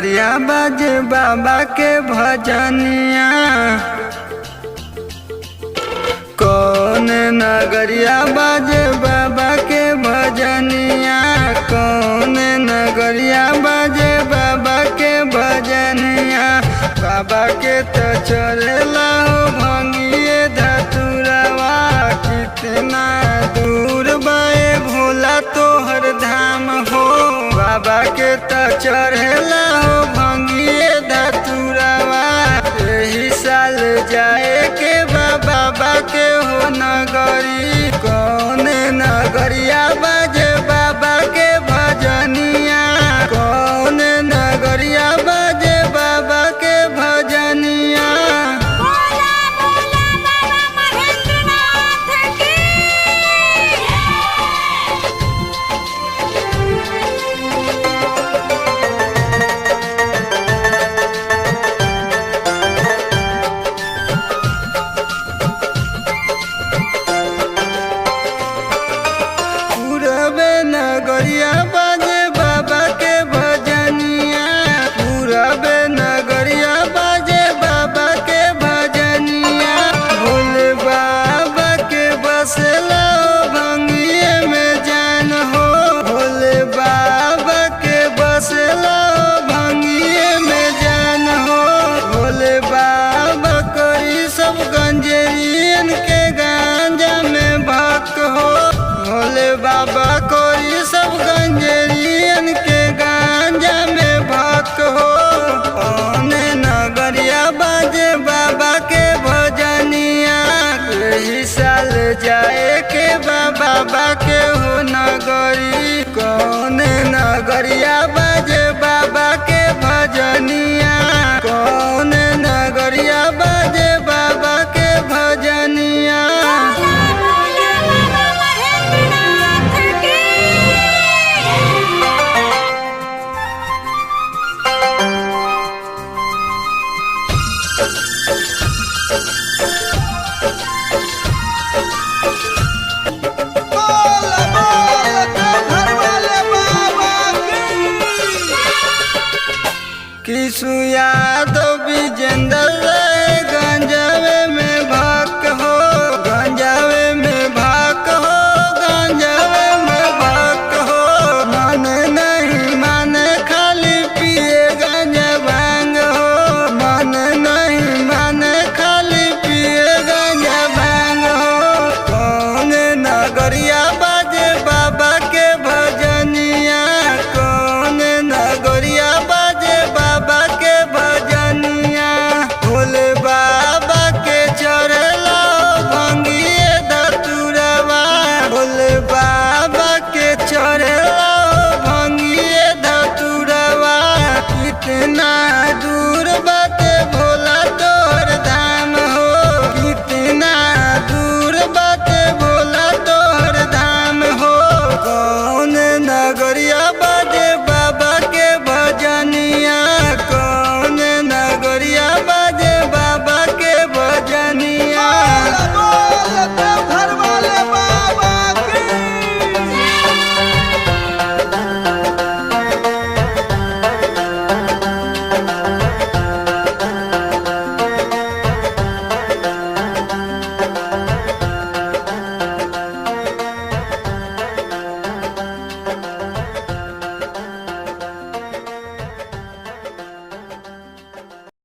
नगरिया बाजे बाबा के भजनिया। कौन नगरिया बाजे बाबा के भजनिया। कौन नगरिया बाजे बाबा के भजनिया। बाबा के तो चलेला हो भंगिए धतुरवा। कितना दूर बाए भोला तोहर धाम हो। बाबा के तो चढ़ेला हो भंगिए धतुरवा। यही साल जाए के बाबा के हो नगरी। कौन नगरिया बाजे बाबा के भजनिया। कौन नगरिया बाजे बाबा के भजनिया। बोला बोला बाबा महेंद्रनाथ की। पूरबे नगरिया बाजे बाबा के भजनिया। पूरबे नगरिया बाजे बाबा के भजनिया। भोले बाबा के बसला हो भंगिए में जान हो। भोले बाबा के बसला हो भंगिए में जान हो। भोले बाबा करी सब गंजेरियन के गांजा में भक्त हो। भोले बाबा कोई सब गंजेरियन के गांजा में भक्त हो। कौन नगरिया बाजे बाबा के भजनिया। यही साल जाए के बाबा के हो नगरी। कौन नगरिया